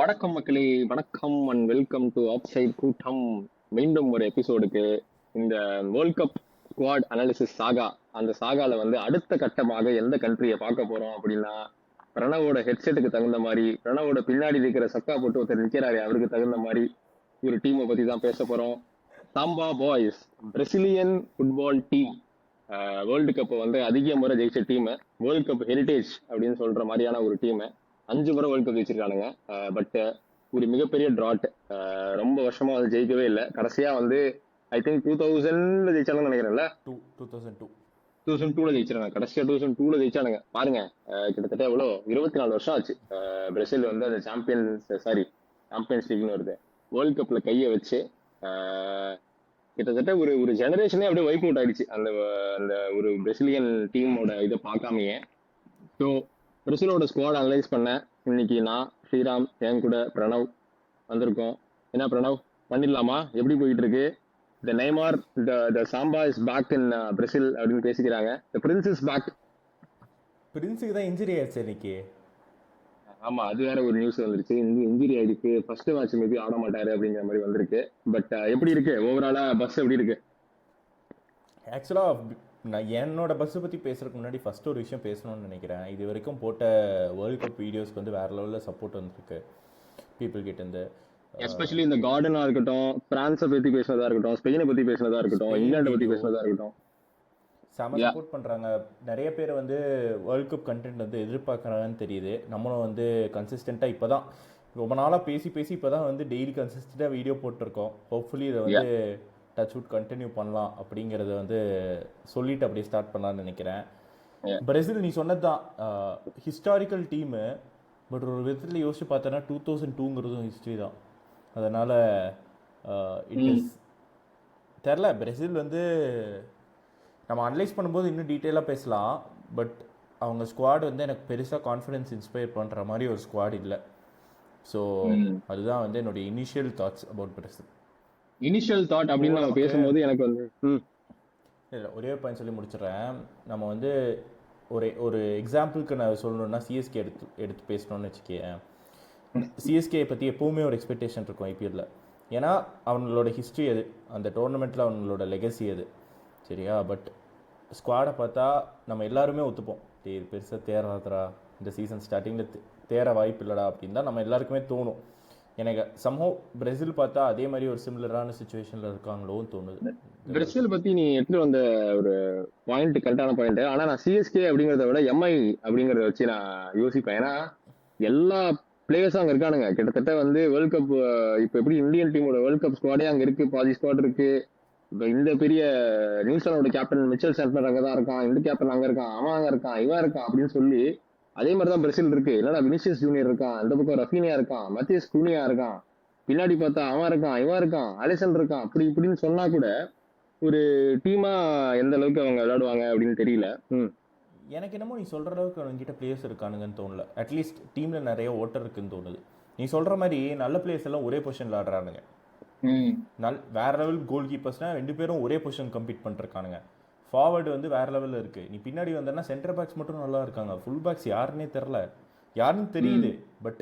வணக்கம் மக்களே, வணக்கம் அண்ட் வெல்கம் டு அவுட்சைட் கூட்டம். மீண்டும் ஒரு எபிசோடுக்கு இந்த வேர்ல்ட் கப் ஸ்குவாட் அனாலிசிஸ் சாகா. அந்த சாகால வந்து அடுத்த கட்டமாக எந்த கண்ட்ரியை பார்க்க போறோம் அப்படின்னா, பிரணவோட ஹெட்செட்டுக்கு தகுந்த மாதிரி, பிரணவோட பின்னாடி இருக்கிற சக்கா போட்டு ஒருத்தர் நிற்கிறாரு, அவருக்கு தகுந்த மாதிரி ஒரு டீமை பத்தி தான் பேச போறோம். Samba boys, Brazilian football team. World cup வந்து அதிக முறை ஜெயிச்ச டீம், வேர்ல்ட் கப் ஹெரிடேஜ் அப்படின்னு சொல்ற மாதிரியான ஒரு டீம். 5 முறை வேர்ல்ட் கப் ஜெயிச்சிருக்கானுங்க. பட் ஒரு மிகப்பெரிய டிராட். ரொம்ப வருஷமா வந்து ஜெயிக்கவே இல்லை. கடைசியா வந்து ஐ திங்க் 2000 ஜெயிச்சாலும் நினைக்கிறேன்ல, 2002 ஜெயிச்சிருக்காங்க. கடைசியா 2002 ஜெயிச்சானுங்க. பாருங்க, கிட்டத்தட்ட எவ்வளோ 24 வருஷம் ஆச்சு பிரேசில் வந்து அந்த சாம்பியன்ஸ் லீக்னு வருது, வேர்ல்ட் கப்ல கையை வச்சு. கிட்டத்தட்ட ஒரு ஒரு ஜெனரேஷனே அப்படியே வைப் அவுட் ஆயிடுச்சு அந்த அந்த ஒரு பிரசிலியன் டீமோட இதை பார்க்காமையே. ஸோ பிரசிலோட ஸ்குவாட் அனலைஸ் பண்ண இன்னைக்கு நான், ஸ்ரீராம், என் கூட பிரணவ் வந்திருக்கோம். என்ன பிரணவ், பண்ணிடலாமா? எப்படி போயிட்டு இருக்கு? The Neymar, the samba is back in Brazil அப்படின்னு பேசிக்கிறாங்க. The prince is back. பிரின்ஸுக்கு தான் இன்ஜுரி ஆயிடுச்சு இன்னைக்கு. ஆமா, அது வேற ஒரு நியூஸ் வந்துருச்சு. இன்ஜுரி ஆயிடுச்சு, ஃபர்ஸ்ட் மேட்ச் மேபி ஆட மாட்டாரு அப்படிங்கிற மாதிரி வந்திருக்கு. பட் எப்படி இருக்கு ஓவராலா பஸ், எப்படி இருக்கு? ஆக்சுவலாக நான் என்னோட பஸ்ஸை பற்றி பேசுறதுக்கு முன்னாடி ஃபர்ஸ்ட் ஒரு விஷயம் பேசணும்னு நினைக்கிறேன். இது வரைக்கும் போட்ட வேர்ல்ட் கப் வீடியோஸ்க்கு வந்து வேற லெவலில் சப்போர்ட் வந்துருக்கு பீப்புள் கிட்ட இருந்து. எஸ்பெஷலி இந்த கார்டனா இருக்கட்டும், பிரான்ஸை பத்தி பேசுனதா இருக்கட்டும், ஸ்பெயினை பத்தி பேசுனதா இருக்கட்டும், இங்கிலாண்டை பத்தி பேசுனதா இருக்கட்டும், செம சப்போர்ட் பண்ணுறாங்க. நிறைய பேர் வந்து வேர்ல்ட் கப் கண்டென்ட் வந்து எதிர்பார்க்குறாங்கன்னு தெரியுது. நம்மளும் வந்து கன்சிஸ்டண்ட்டாக இப்போ தான் ரொம்ப நாளாக பேசி இப்போ தான் வந்து டெய்லி கன்சிஸ்டண்ட்டாக வீடியோ போட்டிருக்கோம். ஹோப்ஃபுல்லி இதை வந்து டச் வுட் கண்டினியூ பண்ணலாம் அப்படிங்கிறத வந்து சொல்லிட்டு அப்படியே ஸ்டார்ட் பண்ணலான்னு நினைக்கிறேன். பிரேசில் நீ சொன்னது தான் ஹிஸ்டாரிக்கல் டீமு. பட் ஒரு விதத்தில் யோசிச்சு பார்த்தோன்னா 2002ங்கிறதும் ஹிஸ்ட்ரி தான். அதனால் இட் இஸ் தெரில. பிரேசில் வந்து நம்ம அனலைஸ் பண்ணும்போது இன்னும் டீட்டெயிலாக பேசலாம். பட் அவங்க ஸ்குவாட் வந்து எனக்கு பெருசாக கான்ஃபிடென்ஸ் இன்ஸ்பயர் பண்ணுற மாதிரி ஒரு ஸ்குவாட் இல்லை. ஸோ அதுதான் வந்து என்னுடைய initial thoughts about Brazil. Initial thought அப்படின்னு நம்ம பேசும்போது எனக்கு வந்து இல்லை, ஒரே ஒரு பாயிண்ட் சொல்லி முடிச்சிடறேன். நம்ம வந்து ஒரு எக்ஸாம்பிளுக்கு நான் சொல்லணுன்னா சிஎஸ்கே எடுத்து பேசணும்னு வச்சுக்கேன். சிஎஸ்கே பற்றி எப்போவுமே ஒரு எக்ஸ்பெக்டேஷன் இருக்கும் ஐபிஎல்லில். ஏன்னா அவங்களோட ஹிஸ்ட்ரி அது, அந்த டோர்னமெண்ட்டில் அவங்களோட லெகசி அது, சரியா? பட் ஸ்குவாடை பார்த்தா நம்ம எல்லாருமே ஒத்துப்போம், இது பெருசாக தேராதரா, இந்த சீசன் ஸ்டார்டிங்கில் தேர வாய்ப்பு இல்லைடா அப்படின்னு தான் நம்ம எல்லாருக்குமே தோணும். எனக்கு சம்ஹவ் பிரேசில் பார்த்தா அதே மாதிரி ஒரு சிமிலரான சுச்சுவேஷனில் இருக்காங்களோன்னு தோணுது. பிரேசில் பற்றி நீ எடுத்துகிட்டு வந்த ஒரு பாயிண்ட் கரெக்டான பாயிண்ட். ஆனால் நான் சிஎஸ்கே அப்படிங்கிறத விட எம்ஐ அப்படிங்கிறத வச்சு நான் யோசிப்பேன். ஏன்னா எல்லா பிளேயர்ஸும் அங்கே இருக்கானுங்க. கிட்டத்தட்ட வந்து வேர்ல்ட் கப் இப்போ எப்படி இந்தியன் டீமோட வேர்ல்ட் கப் ஸ்குவாடே அங்கே இருக்கு, பாதி ஸ்குவாட் இருக்கு. இப்போ இந்த பெரிய நியூசிலாண்டோட கேப்டன் மிச்சல் சாண்ட்னர் அங்கே தான் இருக்கான், இந்த கேப்டன் அங்கே இருக்கான், அவன் அங்கே இருக்கான், இவன் இருக்கான் அப்படின்னு சொல்லி அதே மாதிரி தான் பிரேசில் இருக்கு. இல்லைன்னா வினிசியஸ் ஜூனியர் இருக்கான், அந்த பக்கம் ரஃபீனியா இருக்கான், மத்தியஸ் குனியா இருக்கான், பின்னாடி பார்த்தா அவன் இருக்கான், இவன் இருக்கான், அலெக்சாண்டர் இருக்கான். அப்படி இப்படின்னு சொன்னா கூட ஒரு டீமா எந்த அளவுக்கு அவங்க விளையாடுவாங்க அப்படின்னு தெரியல. எனக்கு என்னமோ நீ சொல்கிற அளவுக்கு அவங்ககிட்ட பிளேயர்ஸ் இருக்கானுங்கன்னு தோணல. அட்லீஸ்ட் டீமில் நிறைய ஓட்டர் இருக்குன்னு தோணுது. நீ சொல்கிற மாதிரி நல்ல பிளேயர்ஸ் எல்லாம் ஒரே பொசிஷனில் ஆடுறானுங்க. வேற லெவல் கோல் கீப்பர்ஸ்னால் 2 பேரும் ஒரே பொசிஷன் கம்ப்ளீட் பண்ணிருக்கானுங்க. ஃபார்வர்டு வந்து வேறு லெவலில் இருக்குது. நீ பின்னாடி வந்தேன்னா சென்டர் பேக்ஸ் மட்டும் நல்லா இருக்காங்க, ஃபுல் பேக்ஸ் யாருன்னே தெரில. யாருன்னு தெரியுது, பட்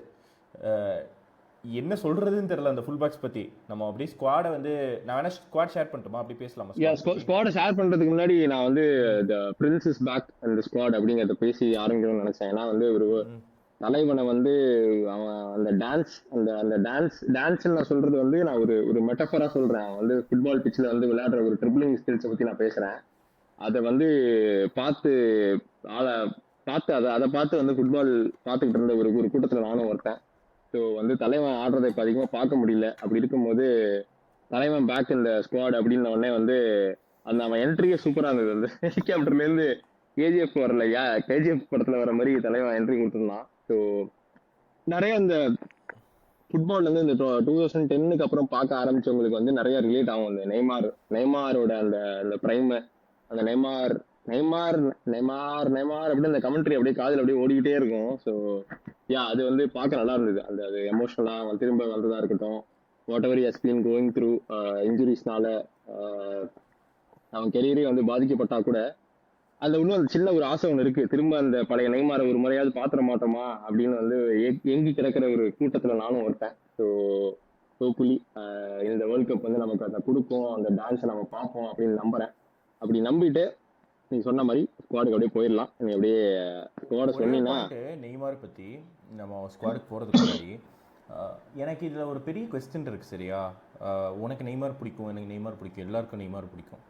என்ன சொல்கிறதுன்னு தெரில அந்த ஃபுல் பேக்ஸ் பற்றி. நம்ம அப்படியே ஸ்குவாடை வந்து நான் வேணா ஸ்குவாட் ஷேர் பண்ணிட்டோமா, அப்படி பேசலாமா? ஸ்குவாடை ஷேர் பண்ணுறதுக்கு முன்னாடி நான் வந்து த பிரின்ஸ் இஸ் பேக் அந்த ஸ்குவாட் அப்படிங்கிறத பேசி ஆரம்பிக்கணும்னு நினச்சேன். ஏன்னா வந்து ஒரு தலைவனை வந்து அவன் அந்த டான்ஸ் அந்த டான்ஸ் நான் சொல்றது வந்து நான் ஒரு மெட்டஃபரா சொல்றேன். அவன் வந்து ஃபுட்பால் பிச்சில் வந்து விளையாடுற ஒரு ட்ரிபிளிங் ஸ்கில்ஸை பற்றி நான் பேசுறேன். அதை வந்து பார்த்து அதை பார்த்து வந்து ஃபுட்பால் பார்த்துக்கிட்டு இருந்த ஒரு கூட்டத்தில் நானும் ஒருத்தேன். ஸோ வந்து தலைவன் ஆடுறதை இப்போ அதிகமாக பார்க்க முடியல. அப்படி இருக்கும்போது தலைவன் பேக் இந்த ஸ்குவாட் அப்படின்ன உடனே வந்து அந்த அவன் என்ட்ரியே சூப்பராக இருந்தது. அந்த ஹெலிகாப்டர்லேருந்து கேஜிஎஃப் வரல, கேஜிஎஃப் படத்தில் வர மாதிரி தலைவன் என்ட்ரி கொடுத்துருந்தான். ஸோ நிறைய இந்த ஃபுட்பால் வந்து இந்த 2010க்கு அப்புறம் பார்க்க ஆரம்பிச்சவங்களுக்கு வந்து நிறைய ரிலேட் ஆகும். இந்த நெய்மாரோட அந்த பிரைம், அந்த நெய்மார் அப்படின்னு அந்த கமெண்ட்ரி அப்படியே காதில் அப்படியே ஓடிக்கிட்டே இருக்கும். ஸோ அது வந்து பார்க்க நல்லா இருந்தது. அது எமோஷனலாக அவன் திரும்ப வந்ததா இருக்கட்டும், whatever has been going through இன்ஜுரிஸ்னால அவன் கெரியரே வந்து பாதிக்கப்பட்டா கூட அந்த இன்னும் அந்த சின்ன ஒரு ஆசை ஒன்று இருக்கு, திரும்ப அந்த பழைய நெய்மாரை ஒரு முறையாவது பாத்திர மாட்டோமா அப்படின்னு வந்து எங்கி கிடக்கிற ஒரு கூட்டத்துல நானும் ஒருத்தன். ஸோ ஹோப்ஃபுல்லி இந்த வேர்ல்ட் கப் வந்து நமக்கு அதை கொடுக்கும், அந்த டான்ஸை நம்ம பார்ப்போம் அப்படின்னு நம்புறேன். அப்படி நம்பிட்டு நீ சொன்ன மாதிரி ஸ்குவாடுக்கு அப்படியே போயிடலாம். நீ அப்படியே ஸ்குவாடை சொன்னீங்கன்னா நெய்மார் பற்றி நம்ம ஸ்குவாடுக்கு போகிறதுக்கு முன்னாடி எனக்கு இதில் ஒரு பெரிய கொஸ்டின் இருக்குது சரியா. உனக்கு நெய்மார் பிடிக்கும், எனக்கு நெய்மார் பிடிக்கும், எல்லாருக்கும் நெய்மார் பிடிக்கும்.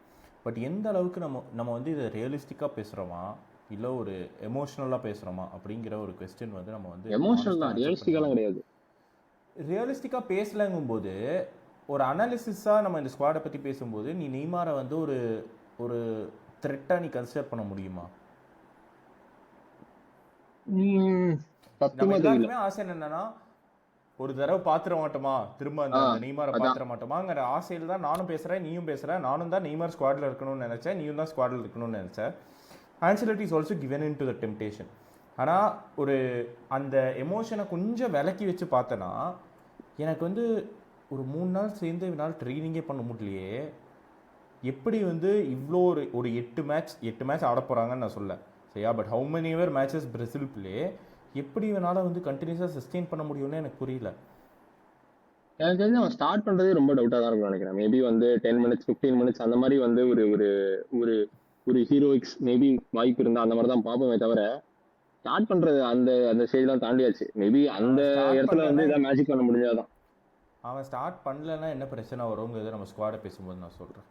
பட் எந்த அளவுக்கு நம்ம வந்து இதை ரியலிஸ்டிக்காக பேசுகிறோமா இல்லை ஒரு எமோஷ்னலாக பேசுகிறோமா அப்படிங்கிற ஒரு கொஸ்டின் வந்து நம்ம வந்து எமோஷனல் தான், ரியலிஸ்டிக்காலாம் கிடையாது. ரியலிஸ்டிக்காக பேசலங்கும்போது ஒரு அனாலிசிஸாக நம்ம இந்த ஸ்குவாடை பற்றி பேசும்போது நீ நெய்மாரை வந்து ஒரு ஒரு த்ரெட்டாக நீ கன்சிடர் பண்ண முடியுமா? நம்ம எல்லாருக்குமே ஆசை என்னன்னா ஒரு தடவை பாத்திர மாட்டோமா, திரும்ப அந்த நெய்மாரை பாத்திர மாட்டோமாங்கிற ஆசையில் தான் நானும் பேசுகிறேன், நீயும் பேசுகிறேன். நானும் தான் நெய்மார் ஸ்குவாடில் இருக்கணும்னு நினச்சேன், நீயும் தான் ஸ்குவாடில் இருக்கணும்னு நினச்சேன். Ancelotti is also given in to the temptation. ஆனால் ஒரு அந்த எமோஷனை கொஞ்சம் விலக்கி வச்சு பார்த்தேன்னா எனக்கு வந்து ஒரு 3 நாள் சேர்ந்து என்னால் ட்ரைனிங்கே பண்ண முடியலையே. எப்படி வந்து இவ்வளோ ஒரு 8 மேட்ச் ஆட போகிறாங்கன்னு நான் சொல்ல சரியா. But how many ever matches Brazil play எப்படி வேணாலும் வந்து கண்டினியூஸாக சஸ்டெயின் பண்ண முடியும்னு எனக்கு புரியல. எனக்கு தெரிஞ்சு அவன் ஸ்டார்ட் பண்ணுறதே ரொம்ப டவுட்டாக தான் இருக்கும்னு நினைக்கிறேன். மேபி வந்து 10 மினிட்ஸ் 15 மினிட்ஸ் அந்த மாதிரி வந்து ஒரு ஒரு ஒரு ஒரு ஹீரோயிக்ஸ் மேபி வாய்ப்பு இருந்தால் அந்த மாதிரி தான் பார்ப்போமே தவிர, ஸ்டார்ட் பண்ணுறது அந்த அந்த ஸ்டேஜ்லாம் தாண்டியாச்சு. மேபி அந்த இடத்துல வந்து இதான் மேஜிக் பண்ண முடிஞ்சாதான். அவன் ஸ்டார்ட் பண்ணலன்னா என்ன பிரச்சனை வருங்கிறது நம்ம ஸ்குவாடை பேசும்போது நான் சொல்கிறேன்.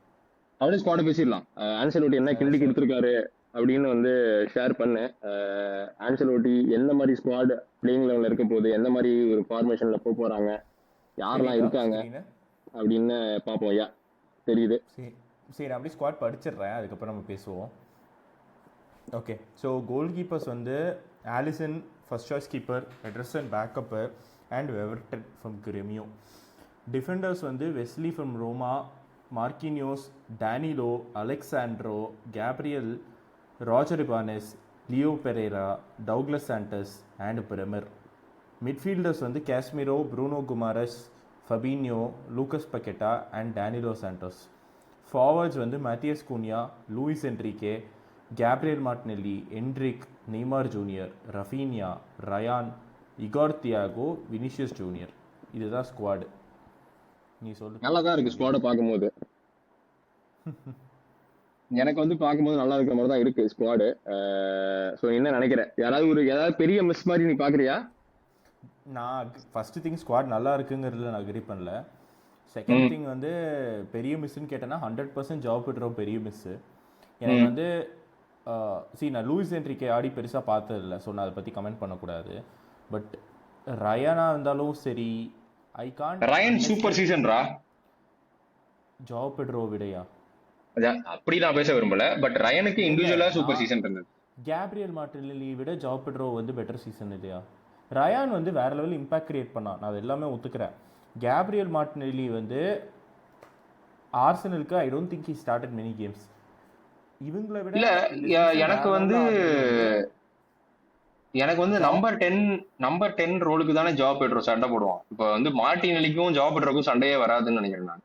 அவனே ஸ்குவாடை பேசிடலாம். ஆன்செலோட்டி என்ன கிண்டி கொடுத்துருக்காரு அப்படின்னு வந்து ஷேர் பண்ணு. ஆன்செலோட்டி எந்த மாதிரி ஸ்குவாட் பிளேயிங் லெவலில் இருக்க போகுது, எந்த மாதிரி ஒரு ஃபார்மேஷனில் போக போகிறாங்க, யாரெல்லாம் இருக்காங்க அப்படின்னு பார்ப்போம். ஐயா தெரியுது. சரி அப்படி ஸ்குவாட் படிச்சிடுறேன், அதுக்கப்புறம் நம்ம பேசுவோம். ஓகே, ஸோ கோல் கீப்பர்ஸ் வந்து Alisson first choice keeper, Ederson backup and Weverton from Gremio. Defenders வந்து Wesley from Roma, Marquinhos, Danilo, Alexsandro, Gabriel, Roger Ibanez, Leo Pereira, Douglas Santos and Bremer. Midfielders வந்து Casemiro, Bruno Guimaraes, Fabinho, Lucas Paqueta and Danilo Santos. Forwards வந்து Matheus Cunha, Luiz Henrique, Gabriel Martinelli, Endrick, Neymar junior, Raphinha, Rayan, Igor Thiago, Vinicius junior. இதுதான் squad. நீ சொல்லு. நல்லா தான் இருக்கு ஸ்குவாடை பார்க்கும்போது. எனக்கு வந்து பார்க்கும்போது நல்லா இருக்கிற மாதிரி தான் இருக்கு ஸ்குவாடு. ஸோ என்ன நினைக்கிற, ஏதாவது பெரிய மிஸ் மாதிரி நீ பார்க்குறியா? நான் ஃபர்ஸ்ட் திங் ஸ்குவாட் நல்லா இருக்குங்கிறதுல நான் அக்ரி பண்ணல. செகண்ட் திங் வந்து பெரிய மிஸ்ன்னு கேட்டேன்னா 100% ஜாப் பெட்ரோ பெரிய மிஸ்ஸு. எனக்கு வந்து நான் லூயிஸ் என்ட்ரிக்கே ஆடி பெருசாக பார்த்ததில்ல, ஸோ நான் அதை பற்றி கமெண்ட் பண்ணக்கூடாது. பட் ரயானா இருந்தாலும் சரி, ஐ காண்ட். ரயன் சூப்பர் சீசன்ரா. ஜாப் பெட்ரோ விடையா? அப்படி நான் பேச விரும்பல, பட் ரயனுக்கு இண்டிவிஜுவலா சூப்பர் சீசன் இருந்தது. கேப்ரியல் மார்டினெல்லி விட ஜாப் பெட்ரோ வந்து பெட்டர் சீசன் இல்லையா? ரயான் வந்து வேற லெவல் இம்பாக்ட் கிரியேட் பண்ணான், நான் அது எல்லாமே ஒத்துக்கிறேன். கேப்ரியல் மார்டினெல்லி வந்து ஆர்சனலுக்கு I don't think he started many games. இவங்களை விட எனக்கு வந்து நம்பர் 10 ரோலுக்கு தானே ஜாப் பெட்ரோ சண்டை போடுவான். இப்போ வந்து மார்டினெல்லிக்கும் ஜாப் பெட்ரோக்கும் சண்டையே வராதுன்னு நினைக்கிறேன் நான்.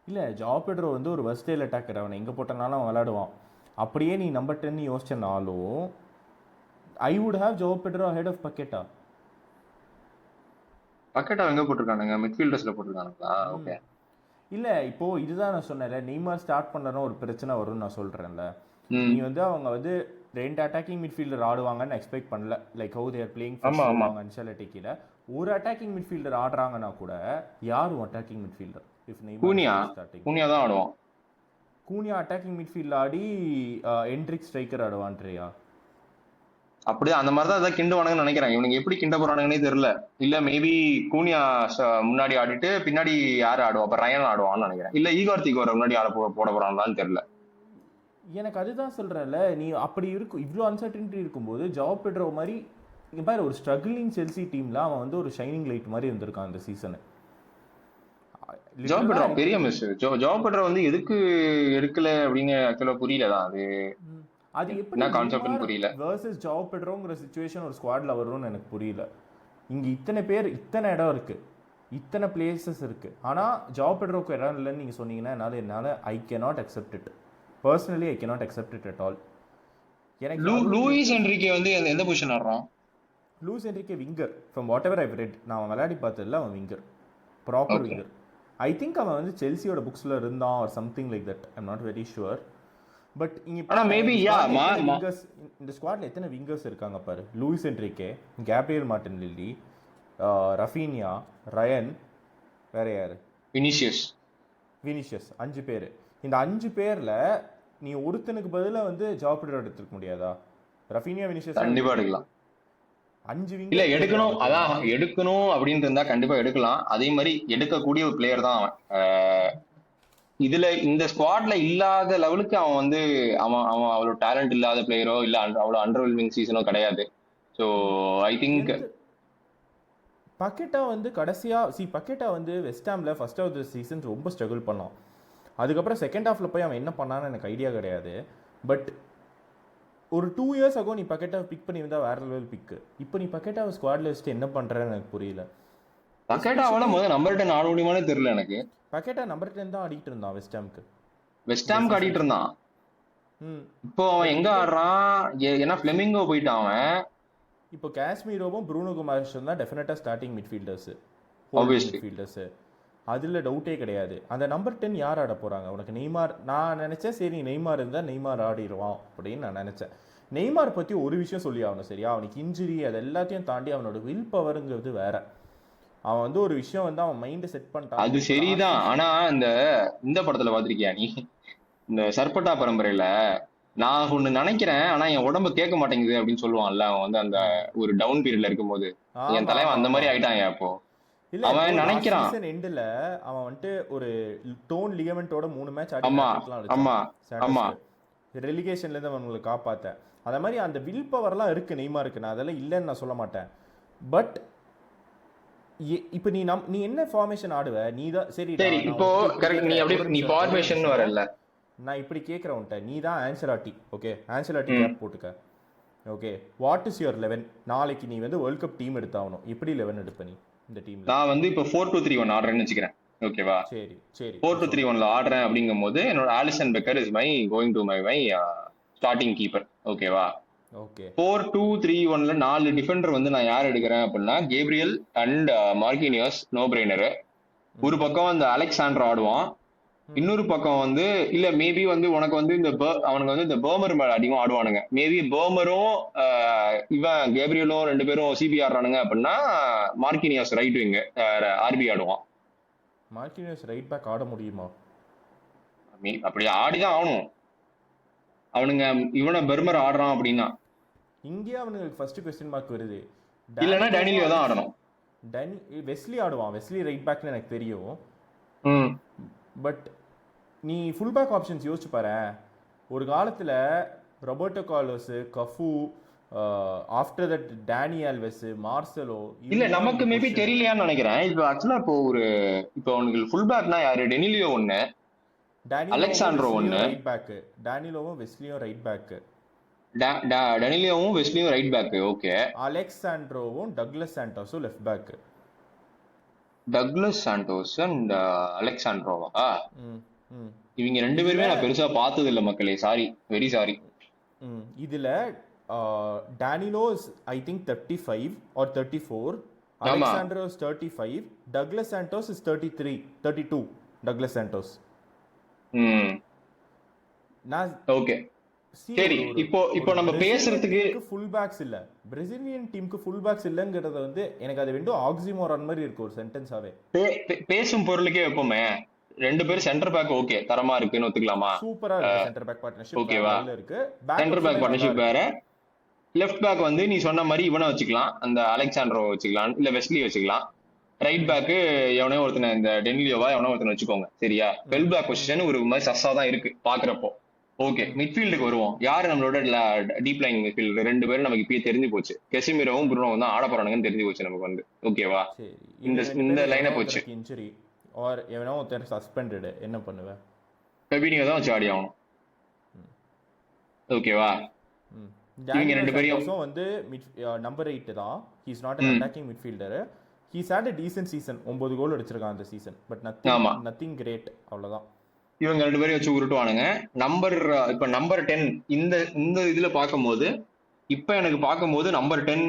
இல்லை, ஜாப் பெட்ரோ வந்து ஒரு வெர்ஸ்டைல் அட்டாக்கர், அவனை எங்கே போட்டனாலும் அவன் விளையாடுவான். அப்படியே நீ நம்பர் 10 யோசிச்சனாலும் I would have Joao Pedro ahead of Paqueta. Paqueta எங்கே போட்டிருக்கானுங்க? மிட்ஃபீல்டர்ஸில் போட்டிருக்கானுங்களா? ஓகே. இல்லை, இப்போது இதுதான் நான் சொன்னேன்ல, நெய்மார் ஸ்டார்ட் பண்ணனா ஒரு பிரச்சனை வரும்னு நான் சொல்கிறேன்ல. நீ வந்து அவங்க வந்து 2 அட்டாக்கிங் மிட்ஃபீல்டர் ஆடுவாங்கன்னு எக்ஸ்பெக்ட் பண்ணல. லைக் ஹவு தேர் பிளேயிங் அன்செலட்டிக்கில் ஒரு அட்டாக்கிங் மிட்ஃபீல்டர் ஆடுறாங்கன்னா கூட யாரும் அட்டாக்கிங் மிட்ஃபீல்டர் இஃப் கூனியா தான் ஆடுவான். கூனியா அட்டாக்கிங் மிட்ஃபீல்ட் ஆடி என்ட்ரிக் ஸ்ட்ரைக்கர் ஆடுவான்றியா? அப்படியே அந்த மாதிரி தான் ஏதாவது கிண்டுவானுங்கன்னு நினைக்கிறேன். இவனுக்கு எப்படி கிண்ட போறானுங்கன்னே தெரியல. இல்ல மேபி கூனியா முன்னாடி ஆடிட்டு பின்னாடி யாரு ஆடுவா? அப்ப ரயன் ஆடுவான்னு நினைக்கிறேன். இல்ல ஈகார் திகோரை முன்னாடி போட போறாங்களான்னு தெரியல. எனக்கு அதுதான் சொல்றேன்ல, நீ அப்படி இருக்கும் இவ்வளோ அன்சர்டனிட்டி இருக்கும்போது ஜாப் பெட்ரோ மாதிரி இங்கே பாரு, ஒரு ஸ்ட்ரகிளிங் செல்சி டீம்ல அவன் வந்து ஒரு ஷைனிங் லைட் மாதிரி இருந்திருக்கான் இந்த சீசனு. ஜாப் பெட்ரோ பெரிய மிஸ். ஜாப் பெட்ரோ வந்து எதுக்கு எடுக்கல அப்படின்னு ஆக்சுவலா புரியலதான். அது எப்படி கான்செப்ட்னு புரியல. வெர்சஸ் ஜாப் பெட்ரோங்கிற சிச்சுவேஷன் ஒரு ஸ்குவாட்ல வரும்னு எனக்கு புரியல. இங்க இத்தனை பேர், இத்தனை இடம் இருக்கு, இத்தனை பிளேசஸ் இருக்கு, ஆனா ஜாப் பெட்ரோக்கு இடம் இல்லைன்னு நீங்க சொன்னீங்கன்னா என்னால I cannot accept it. Personally I cannot accept it at all. எனக்கு லூயிஸ் என்ரிகே வந்து எந்த பொசிஷன் ஆடுறான்? Luiz Henrique winger. From whatever I've read, நான் அவன் விளையாடி பார்த்ததில்ல, அவன் winger, proper winger. I think அவன் வந்து செல்சியோட புக்ஸில் இருந்தான் or something like that, I'm not very sure. But இந்த ஸ்குவாட்ல எத்தனை விங்கர்ஸ் இருக்காங்க பாரு. Luiz Henrique, Gabriel Martinelli, Raphinha, Rayan, வேற யாரு, வினிஷியஸ், 5 பேர். இந்த 5 பேர்ல நீ ஒருத்தனுக்கு பதிலாக வந்து ஜாப்டர் எடுத்துக்க முடியாதா? ரஃபீனியா, வினிஷியஸ் கண்டிப்பா எடுக்கலாம். 5 விங்கர் இல்ல எடுக்கணும், அதான் எடுக்கணும் அப்படின்னு இருந்தா கண்டிப்பா எடுக்கலாம். அதே மாதிரி எடுக்கக்கூடிய ஒரு பிளேயர் தான் அவன். இதுல இந்த ஸ்குவாட்ல இல்லாத லெவலுக்கு அவன் வந்து அவன் அவ்வளவு டேலண்ட் இல்லாத பிளேயரோ இல்ல அவ்வளவு அண்டர்வெல்மிங் சீசனோ கிடையாது. ஸோ ஐ திங்க் பக்கெட்டா வந்து பக்கெட்டா வந்து வெஸ்ட் ஹாம்ல ஃபர்ஸ்ட் ஆஃப் தி சீசன் ரொம்ப ஸ்ட்ரகிள் பண்ணான். அதுக்கப்புறம் செகண்ட் ஹாஃப்ல போய் அவன் என்ன பண்ணான்னு எனக்கு ஐடியா கிடையாது. பட் ஒரு 2 இயர்ஸ் ஆகும் நீ பக்கெட்டாவை பிக் பண்ணி வந்தா வேற லெவல் பிக்கு. இப்போ நீ பக்கெட்டாவை ஸ்குவாட்ல வச்சுட்டு என்ன பண்றன்னு எனக்கு புரியல. பக்கெட்டாவோட முதல்ல நம்பர் 10 ஆட முடியுமானே தெரியல எனக்கு. பக்கெட்டா நம்பர் 10 தான் ஆடிட்டு இருந்தான் வெஸ்ட் ஹாம்க்கு ஆடிட்டு இருந்தான். இப்போ அவன் எங்க ஆடுறான்? ஏன்னா ஃப்ளெமிங்கோ போயிட்டான் அவன். இப்போ காஷ்மீரோவும் ப்ரூனோ குமாரிஷும் தான் டெஃபினட்டா ஸ்டார்டிங் மிட்ஃபீல்டர்ஸ். அதுல டவுட்டே கிடையாது. அந்த நம்பர் 10 யார் ஆட போறாங்க? உனக்கு நெய்மார். நான் நினைச்சேன் சரி நெய்மார் இருந்தா நெய்மார் ஆடிடுவான் அப்படின்னு நான் நினைச்சேன். நெய்மார் பத்தி ஒரு விஷயம் சொல்லி ஆகணும் சரியா? அவனுக்கு இன்ஜுரி அது எல்லாத்தையும் தாண்டி அவனோட வில் பவருங்கிறது வேற. அவன் வந்து ஒரு விஷயம் வந்து அவன் மைண்ட் செட் பண்ணிட்டான். அது சரிதான். ஆனா இந்த படத்துல பாத்திருக்கியா நீ? இந்த சர்பட்டா பரம்பரையில நான் ஒண்ணு நினைக்கிறேன் ஆனா என் உடம்பு கேட்க மாட்டேங்குது அப்படின்னு சொல்லுவான்ல. அவன் வந்து அந்த ஒரு டவுன் பீரியட்ல இருக்கும்போது என் தலைவன் அந்த மாதிரி ஆயிட்டான். அப்போ இல்ல அவன் நினைக்கிறான் சீசன் எண்ட்ல அவன் வந்து ஒரு டோன் லிகமெண்டோட 3 மேட்ச் ஆடிக்கலாம். ரெலிகேஷன்ல இருந்து அவங்களை காப்பாத்த அத மாதிரி அந்த வில் பவர்லாம் இருக்கு நெய்மாருக்கு. நான் அதெல்லாம் இல்லைன்னு நான் சொல்ல மாட்டேன். பட் இப்போ நீ என்ன ஃபார்மேஷன் ஆடுவ? நீ தான் சரி இப்போ கரெக்ட். நீ அப்படி நீ ஃபார்மேஷன் வரல. நான் இப்படி கேக்குறேன் உன்கிட்ட. நீ தான் ஆன்சலாட்டி. ஓகே ஆன்சலாட்டி கேப் போட்டுக்க. Okay what is your 11? நாளைக்கு நீ வந்து வேர்ல்ட் கப் டீம் எடுத்தாகணும். எப்படி 11 எடுப்ப நீ இந்த டீம்ல? நான் வந்து இப்போ 4-2-3-1 ஆடுறேன்னு வச்சுக்கிறேன். ஓகேவா? சரி 4-2-3-1ல ஆடுறேன் அப்படிங்கும்போது என்னோட Alisson Becker is my going to my starting keeper. ஓகேவா? ஓகே 4-2-3-1ல 4 டிஃபெண்டர் வந்து நான் யார் எடுக்கிறேன் அப்படின்னா Gabriel and Marquinhos no Bremer. ஒரு பக்கம் அந்த அலெக்சாண்டர் ஆடுவான். இன்னொரு பக்கம் வந்து இல்ல மேபி வந்து உனக்கு வந்து அவனுக்கு வந்து இந்த பர்மர் மேல அதிகமா ஆடுவானுங்க. மேபி பர்மரும் இவன் கேப்ரியலும் 2 பேரும் சிபி ஆடுறானுங்க அப்படின்னா மார்கினியோஸ் ரைட் விங் ஆர்பி ஆடுவான். மார்கினியோஸ் ரைட் பேக் ஆட முடியுமா? அப்படி ஆடிதான் ஆகணும். அவனுங்க இவனை பர்மர் ஆடுறான் அப்படின்னா இங்கே அவனுக்கு ஃபர்ஸ்ட் क्वेश्चन மார்க் வருது. இல்லனா டேனியலோ தான் ஆடணும். வெஸ்லி ஆடுவான். வெஸ்லி ரைட் பேக்னு எனக்கு தெரியும். பட் நீ ஃபுல் பேக் ஆப்ஷன்ஸ் யோசிச்சு பாரு. ஒரு காலத்துல Roberto Carlos, Cafu, after that Dani Alves, Marcelo. இல்ல நமக்கு மேபி தெரியலையான்னு நினைக்கிறேன். இப்போ ஆக்சுவலா இப்போ அவனுக்கு ஃபுல் பேக்னா யாரு? டெனிலியோ ஒன்னு, அலெக்சாண்ட்ரோ ஒன்னு, ரைட் பேக். டானிலோவும் வெஸ்லியும் ரைட் பேக். டெனிலியோவும் வெஸ்லியும் ரைட் பேக். ஓகே அலெக்சாண்ட்ரோவும் டக்ளஸ் சாண்டோஸும் left back. Douglas Santos and அலெக்சாண்ட்ரோவா? இவங்க 2 பேருமே நான் பெருசா பார்த்தது இல்ல மக்களே. Sorry, very sorry. இதுல Danilo is I think 35 or 34, Alexsandro is 35, Douglas Santos is 33 32. Douglas Santos. நான் ஓகே சரி. இப்போ நம்ம பேசுறதுக்கு ஃபுல் பேக்ஸ் இல்ல, பிரேசிலியன் டீமுக்கு ஃபுல் பேக்ஸ் இல்லங்கிறது வந்து எனக்கு அது ரெண்டும் ஆக்ஸிமோரான் மாதிரி இருக்கு ஒரு சென்டென்ஸாவே. பேசும் பொருளுக்கே எப்பவுமே 2 பேரும் சென்டர் பேக் ஓகே தரமா இருக்குன்னு ஒத்துக்கலாமா? சூப்பரா இருக்கு சென்டர் பேக் பார்ட்னர்ஷிப். ஓகேவா? இருக்கு சென்டர் பேக் பார்ட்னர்ஷிப் வேற. லெஃப்ட் பேக் வந்து நீ சொன்ன மாதிரி இவனை வச்சுக்கலாம், அந்த அலெக்சாண்ட்ரோ வச்சுக்கலாம், இல்ல வெஸ்லி வச்சுக்கலாம். ரைட் பேக் எவனோ ஒருத்தனை இந்த டெனிலியோவா எவனோ ஒருத்தனை வச்சுக்கோங்க. சரியா? வெல் பேக் பொசிஷன் ஒரு மாதிரி சஸ்ஸா தான் இருக்கு பாக்குறப்போ. ஓகே மிட்ஃபீல்டுக்கு வருவோம். யாரு நம்மளோட டீப் லைன் மிட்ஃபீல்டு? 2 பேரும் நமக்கு இப்பயே தெரிஞ்சு போச்சு. கெசிமிரோவும் புருனோவும் தான் ஆட போறானுங்கன்னு தெரிஞ்சு போச்சு நமக்கு வந்து. ஓகேவா? இந்த லைனை போச்சு. இன்ஜுரி ஆர் எவனோ ஒருத்தர் சஸ்பெண்டட், என்ன பண்ணுவ? ஃபெபினியோ தான் வச்சு ஆடி ஆகணும். ஓகேவா? இவங்க 2 பேரும் வந்து நம்பர் 8 தான். He is not an attacking midfielder. He's had a decent season. 9 கோல் அடிச்சிருக்கான் அந்த சீசன். பட் நத்திங் கிரேட், அவ்வளவுதான். இவங்க 2 பேரையும் வச்சு உருட்டுவானுங்க. இப்ப நம்பர் 10 இந்த இந்த இதுல பார்க்கும்போது இப்ப எனக்கு பார்க்கும்போது நம்பர் 10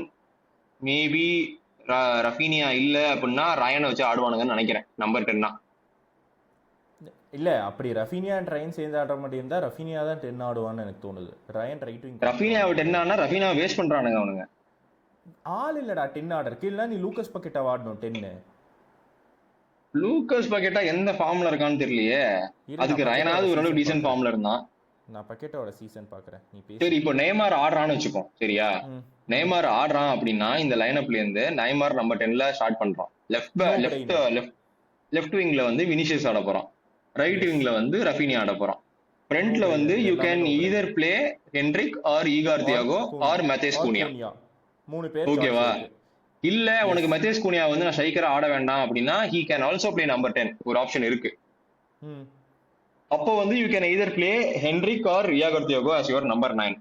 மேபி ரஃபீனியா இல்ல அப்படின்னா ரயானை வச்சு ஆடுவானுங்கன்னு நினைக்கிறேன். நம்பர் 10 தான். இல்ல அப்படி ரஃபீனியா அண்ட் ரயன் சேர்ந்து ஆடுற மாதிரி இருந்தா ரஃபீனியா தான் 10 ஆடுவான்னு எனக்கு தோணுது. Ryan right wing. ரஃபீனியாவை 10 ஆனா ரஃபீனியாவை வேஸ்ட் பண்றானுங்க அவனுங்க. ஆள் இல்லடா 10 ஆர்டருக்கு. இல்ல நீ லூக்கஸ் பக்கெட்டா ஆடணும் 10. லூக்கஸ் பக்கெட்டா எந்த ஃபார்ம்ல இருக்கான்னு தெரியலையே. அதுக்கு ரயனாவது ஓரளவு டீசன்ட் ஃபார்ம்ல இருந்தான். நான் பக்கெட்டோட சீசன் பாக்குறேன். நீ பேசு. சரி இப்போ நெய்மார் ஆடுறான்னு வச்சுக்கோ. சரியா, நெய்மார் ஆடுறான் அப்படின்னா இந்த லைனப்ல இருந்து நெய்மார் நம்பர் 10ல ஸ்டார்ட் பண்றோம். லெஃப்ட் விங்ல வந்து வினிஷியஸ் ஆட போறான். ரைட் விங்ல வந்து ரஃபீனியா ஆட போறான். ஃப்ரண்ட்ல வந்து you can either play Endrick or Igor Thiago or Matheus Cunha. 3 பேர். ஓகேவா? இல்ல உனக்கு மேத்தேஸ் கூனியா வந்து நான் ஸ்ட்ரைக்கரா ஆட வேண்டாம் அப்படின்னா he can also play number 10. ஒரு ஆப்ஷன் இருக்கு. அப்போ வந்து you can either play Endrick or Igor Thiago as your number 9.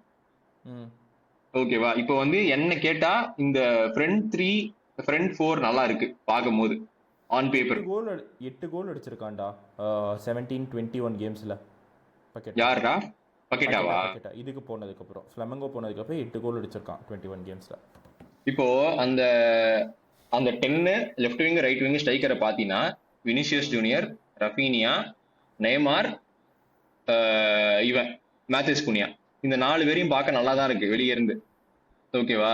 ஓகேவா? இப்போ வந்து என்ன கேட்டா இந்த ஃப்ரண்ட் 4 நல்லா இருக்கு பாக்கும்போது ஆன் பேப்பர். 8 கோல் அடிச்சிருக்கான்டா 17-21 கேம்ஸ்ல. பக்கெட் யாருடா? பக்கெட்டாவா? இதுக்கு போனதுக்கு அப்புறம் ஃப்ளமெங்கோ போனதுக்கு அப்புறம் 8 கோல் அடிச்சிருக்கான் 21 கேம்ஸ்ல. இப்போ அந்த 10 லெஃப்ட் விங் ரைட் விங் ஸ்ட்ரைக்கரை பாத்தீங்கன்னா வினிசியஸ் ஜூனியர், ரஃபீனியா, நெய்மார், இவன் மேத்தேஸ் கூனியா, இந்த 4 பேரையும் பார்க்க நல்லா தான் இருக்கு வெளியே இருந்து. ஓகேவா?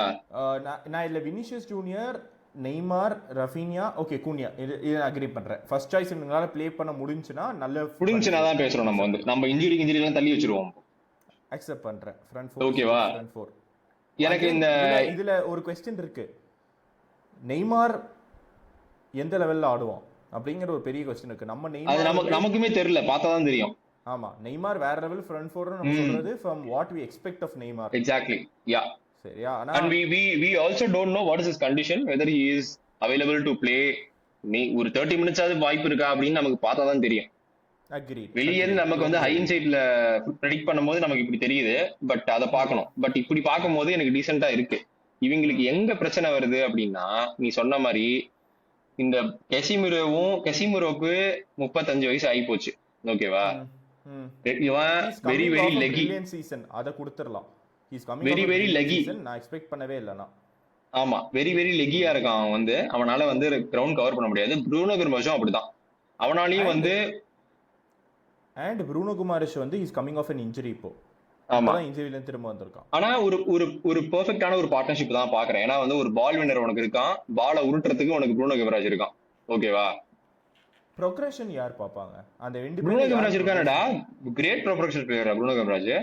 நான் இல்ல Vinicius Junior, Neymar, Raphinha, okay Cunha இதை அக்ரி பண்றேன். ஃபர்ஸ்ட் சாய்ஸ் உங்களால ப்ளே பண்ண முடிஞ்சுனா முடிஞ்சுனா தான் பேசுறோம். நம்ம இன்ஜுரி எல்லாம் தள்ளி வச்சிருவோம். அக்செப்ட் பண்றேன். ஃப்ரண்ட் 4. ஓகேவா? ஃப்ரண்ட் 4. எனக்கு இந்த இதுல ஒரு क्वेश्चन இருக்கு. நெய்மார் எந்த லெவல்ல ஆடுவான் அப்படிங்கிற ஒரு பெரிய क्वेश्चन இருக்கு. நம்ம நெய்மார் அது நமக்குமே தெரியல, பார்த்தா தான் தெரியும். ஆமா, நெய்மார் வேற லெவல் ஃப்ரண்ட் 4 நம்ம சொல்றது from what we expect of Neymar. Exactly. Yeah. சரியா? and we also don't know what is his condition, whether he is available to play. ஒரு 30 minutes ஆவது வாய்ப்பு இருக்கா அப்படின்னு நமக்கு பார்த்தா தான் தெரியும். வெளியே நமக்கு வந்து ஹை இன்சைட்ல ப்ரெடிக்ட் பண்ணும்போது நமக்கு இப்படி தெரியுது. பட் அதை பார்க்கணும். பட் இப்படி பார்க்கும்போது எனக்கு டீசெண்டா இருக்கு. இவங்களுக்கு எங்க பிரச்சனை வருது அப்படின்னா நீ சொன்ன மாதிரி இந்த கெசிமிரோவுக்கு 35 வயசு ஆகி போச்சு. ஓகேவா? இவன் வெரி வெரி லெகி சீசன் அத கொடுத்துறலாம். Very very லெகி. நான் எக்ஸ்பெக்ட் பண்ணவே இல்லனா. ஆமா, வெரி வெரி லெகியா இருக்கான். அவன் வந்து அவனால வந்து கிரவுண்ட் கவர் பண்ண முடியாது. ப்ரூனோ குமாரிஷும் அப்படிதான். அவனாலையும் வந்து and Bruno Guimaraes வந்து is coming off an injury இப்போ. ஆமா, இன்ஜுரில இருந்து திரும்ப வந்திருக்கான். ஆனா ஒரு பெர்ஃபெக்ட்டான ஒரு பார்ட்னர்ஷிப் தான் பாக்குறேன். ஏன்னா வந்து ஒரு பால் வின்னர் உனக்கு இருக்கான், பாலை உருட்டுறதுக்கு உனக்கு ப்ரூனோ குமாரிஸ் இருக்கான். ஓகேவா? ப்ரோக்ரஷன் யார் பாப்பாங்க? அந்த ரெண்டு ப்ரூனோ குமாரிஸ் இருக்கானடா, great progression player Bruno Guimaraes.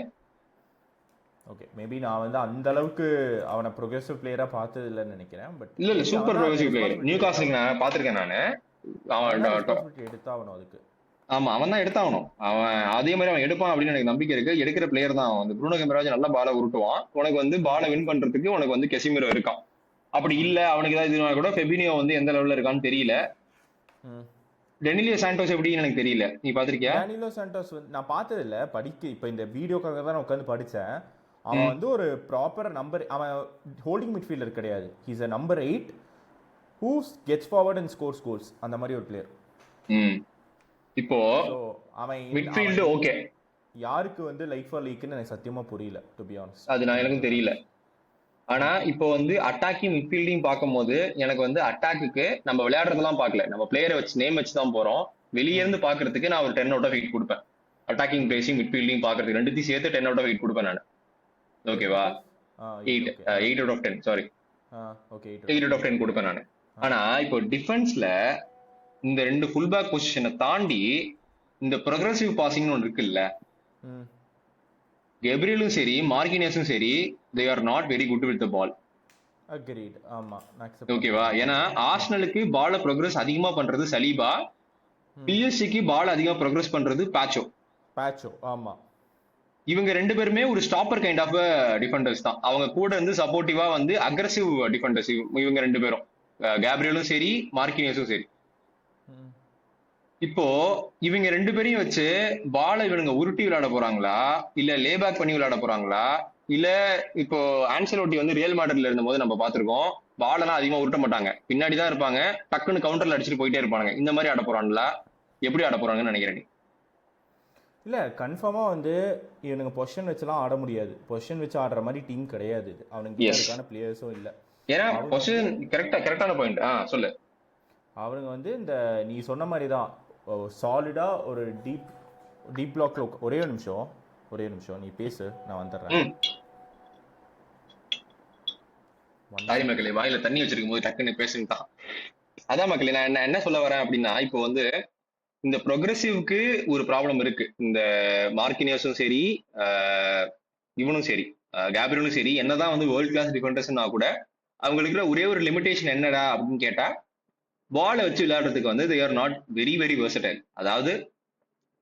Okay, maybe நான் வந்து அந்த அளவுக்கு அவனை ப்ரோக்ரசிவ் பிளேயரா பார்த்தது இல்லன்னு நினைக்கிறேன். பட் இல்ல சூப்பர் ப்ரோக்ரசிவ் பிளேயர். நியூகாஸ்ல் நான் பாத்திருக்கேன் நானு. அவன் எடுத்தாவணும் அதுக்கு. ஆமா, அவன் தான் எடுத்தாகணும். அவன் அதே மாதிரி அவன் எடுப்பான் அப்படின்னு எனக்கு நம்பிக்கை இருக்கு. எடுக்கிற பிளேயர் தான் அவன். வந்து ப்ரூனோ குமாரிஸ் நல்ல பாலை உருட்டுவான். உனக்கு வந்து பாலை வின் பண்றதுக்கு உனக்கு வந்து கெசிமிரோ இருக்கான். அப்படி இல்ல அவனுக்கு ஏதாவது இதுனா கூட ஃபெபினியோ வந்து எந்த லெவல்ல இருக்கான்னு தெரியல. டெனிலியோ சாண்டோஸ் எப்படின்னு எனக்கு தெரியல. நீ பாத்திருக்கியா? டெனிலியோ சாண்டோஸ் நான் பார்த்தது இல்ல, இப்ப இந்த வீடியோக்காக தான் நான் உட்காந்து படிச்சேன். அவன் வந்து ஒரு ப்ராப்பர் நம்பர், அவன் ஹோல்டிங் மிட்ஃபீல்டர் கிடையாது. He is a number 8 who gets forward and scores goals. அந்த மாதிரி ஒரு பிளேயர். இப்போ அவன் மிட்ஃபீல்ட் ஓகே, யாருக்கு வந்து லைக் ஃபார் லீக்னு எனக்கு சத்தியமா புரியல, டு பி ஆனஸ்ட். அது எனக்கும் தெரியல. ஆனா இப்போ வந்து அட்டாக்கிங் மிட்ஃபீல்டையும் பார்க்கும்போது எனக்கு வந்து அட்டாக்குக்கு நம்ம விளையாடுறதெல்லாம் பார்க்கல, நம்ம பிளேயரை வச்சு நேம் வச்சு தான் போறோம். வெளியே இருந்து பாக்குறதுக்கு நான் ஒரு 10 out of 8 கொடுப்பேன். அட்டாக்கிங் பிளேஸையும் மிட்ஃபீல்டையும் பாக்குறதுக்கு ரெண்டுத்தையும் சேர்த்து 10 out of 8 கொடுப்பேன் நான். ஓகேவா? 8 out of 10 sorry. Okay, 8 out of 10 கொடுப்பேன் நான். ஆனா இப்போ டிஃபென்ஸ்ல இந்த ரெண்டு ஃபுல் பேக் பொசிஷனை தாண்டி இந்த ப்ரோக்ரசிவ் பாசிங்னு ஒன்று இருக்குல்ல, கெப்ரியலும் சரி மார்கினியஸும் சரி, they are not very good with the ball. agreed. ஆமா, ஓகேவா? ஏன்னா ஆர்சனலுக்கு பால ப்ரோக்ரஸ் அதிகமா பண்றது சலீபா, பிஎஸ்சிக்கு பால் அதிகமா ப்ரோக்ரஸ் பண்றது பாச்சோ. ஆமா, இவங்க ரெண்டு பேருமே ஒரு ஸ்டாப்பர் கைண்ட் ஆஃப் டிஃபெண்டர்ஸ் தான். அவங்க கூட இருந்து சப்போர்ட்டிவா வந்து அக்ரெசிவ் டிஃபெண்டர்ஸ் இவங்க ரெண்டு பேரும், கேப்ரியலும் சரி மார்கினியஸும் சரி. இப்போ இவங்க ரெண்டு பேரையும் வச்சு பாலை இவனுங்க உருட்டி விளையாட போறாங்களா, இல்ல லேபேக் பண்ணி விளையாட போறாங்களா, இல்ல இப்போ ஆன்செலோட்டி வந்து ரியல் மேட்ரிட்ல இருந்தபோது நம்ம பாத்திருக்கோம், பாலெல்லாம் அதிகமா உருட்ட மாட்டாங்க, பின்னாடிதான் இருப்பாங்க, டக்குன்னு கவுண்டர்ல அடிச்சுட்டு போயிட்டே இருப்பாங்க. இந்த மாதிரி ஆட போறாங்களா, எப்படி ஆட போறாங்கன்னு நினைக்கிறேன்? இல்லை கன்ஃபார்மாக வந்து இவனுங்க பொசிஷன் வச்சுலாம் ஆட முடியாது. பொசிஷன் வச்சு ஆடுற மாதிரி டீம் கிடையாது இது. அவனுக்கு அதுக்கான பிளேயர்ஸும் இல்லை. ஏன்னா பொசிஷன் கரெக்டான பாயிண்ட். சொல்லு. அவனுங்க வந்து இந்த நீ சொன்ன மாதிரி தான் சாலிடாக ஒரு டீப் பிளாக்ல ஒரே நிமிஷம் நீ பேசு, நான் வந்துடுறேன். மக்களே வாயில தண்ணி வச்சிருக்கும் போது டக்குன்னு பேசுதான். அதான் மக்களே நான் என்ன சொல்ல வரேன் அப்படின்னா, இப்போ வந்து இந்த ப்ரொக்ரெசிவ்க்கு ஒரு ப்ராப்ளம் இருக்கு. இந்த மார்க்கினியஸும் சரி, இவனும் சரி, கேப்ரியலும் சரி, என்னதான் வந்து வேர்ல்ட் கிளாஸ் டிஃபெண்டர்ஸ்னா கூட அவங்களுக்கு ஒரே ஒரு லிமிடேஷன் என்னடா அப்படின்னு கேட்டா, பாலை வச்சு விளையாடுறதுக்கு வந்து they are not very very versatile. அதாவது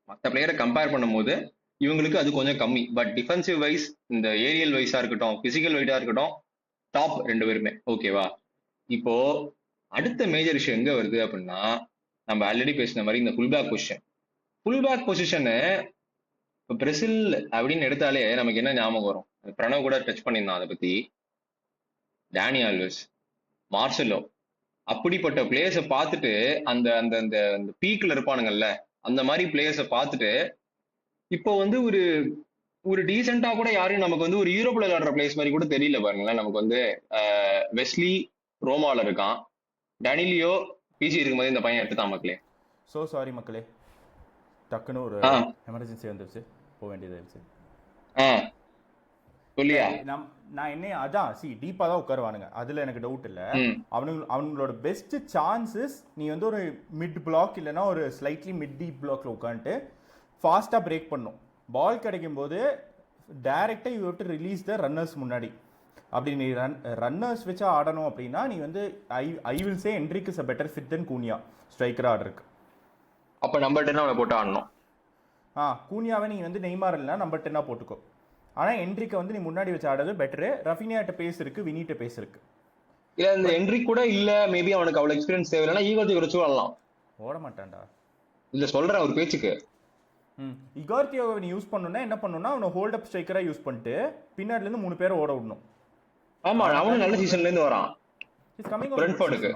மற்ற பிளேயரை கம்பேர் பண்ணும்போது இவங்களுக்கு அது கொஞ்சம் கம்மி. பட் டிஃபென்சிவ் வைஸ், இந்த ஏரியல் வைஸா இருக்கட்டும், பிசிக்கல் வைட்டா இருக்கட்டும், டாப் 2 பேருமே. ஓகேவா? இப்போ அடுத்த மேஜர் விஷயம் எங்க வருது அப்படின்னா, நம்ம ஆல்ரெடி பேசின மாதிரி இந்த ஃபுல் பேக் பொசிஷனு இப்போ பிரேசில் அப்படின்னு எடுத்தாலே நமக்கு என்ன ஞாபகம் வரும்? பிரணவ் கூட டச் பண்ணியிருந்தான் அதை பத்தி. டேனி ஆல்வெஸ், மார்செலோ, அப்படிப்பட்ட பிளேயர்ஸை பார்த்துட்டு அந்த அந்த அந்த பீக்ல இருப்பானுங்கல்ல, அந்த மாதிரி பிளேயர்ஸை பார்த்துட்டு இப்போ வந்து ஒரு ஒரு டீசெண்டா கூட யாரும் நமக்கு வந்து ஒரு யூரோப்ல விளையாடுற பிளேஸ் மாதிரி கூட தெரியல பாருங்களேன். நமக்கு வந்து வெஸ்லி ரோமால இருக்கான், டனிலியோ பிஜி இருக்கும்போது இந்த பையன் எடுத்துட்டான் மக்களே. ஸோ சாரி மக்களே, டக்குன்னு ஒரு எமர்ஜென்சி வந்துருச்சு, போக வேண்டியதாயிருச்சு. சொல்லியா? நான் என்ன அதான் டீப்பாக தான் உட்காருவானுங்க, அதில் எனக்கு டவுட் இல்லை. அவங்களோட பெஸ்ட் சான்சஸ் நீ வந்து ஒரு மிட் பிளாக் இல்லைன்னா ஒரு ஸ்லைட்லி மிட் டீப் பிளாக்ல உட்காந்துட்டு ஃபாஸ்ட்டாக பிரேக் பண்ணும். பால் கிடைக்கும் போது டைரெக்டாக you have to release the runners முன்னாடி. அப்படி நீ ரன்னர்ஸ் வச்சா ஆடணும் அப்படின்னா நீ வந்து I will say Endrick is a better fit than Cunha striker ஆர்டருக்கு. அப்போ நம்பர் 10 அவனை போட்டு ஆடணும். கூனியாவை நீ வந்து நெய்மார் இல்லைனா நம்பர் 10 போட்டுக்கோ. ஆனால் என்ட்ரிக்கை வந்து நீ முன்னாடி வச்சு ஆடுறது பெட்டரு. ரஃபினியாட்ட பேஸ் இருக்கு, வினிட்ட பேஸ் இருக்கு. இல்ல இந்த என்ட்ரிக் கூட இல்ல, மேபி அவனுக்கு அவ்வளவு எக்ஸ்பீரியன்ஸ் தேவையில்லைன்னா ஈகோர்த்தி வச்சு ஆடலாம். ஓட மாட்டான்டா. இல்ல சொல்றேன் ஒரு பேச்சுக்கு. இகார்த்தியோவை நீ யூஸ் பண்ணணும்னா என்ன பண்ணணும்னா அவனை ஹோல்ட் அப் ஸ்ட்ரைக்கரா யூஸ் பண்ணிட்டு பின்னாடில இருந்து 3 பேரை ஓட விடணும். ஆமா, அவனும் நல்ல சீசன்ல இருந்து வரான். இஸ் கமிங் பிரெண்ட்ஃபோர்டுக்கு.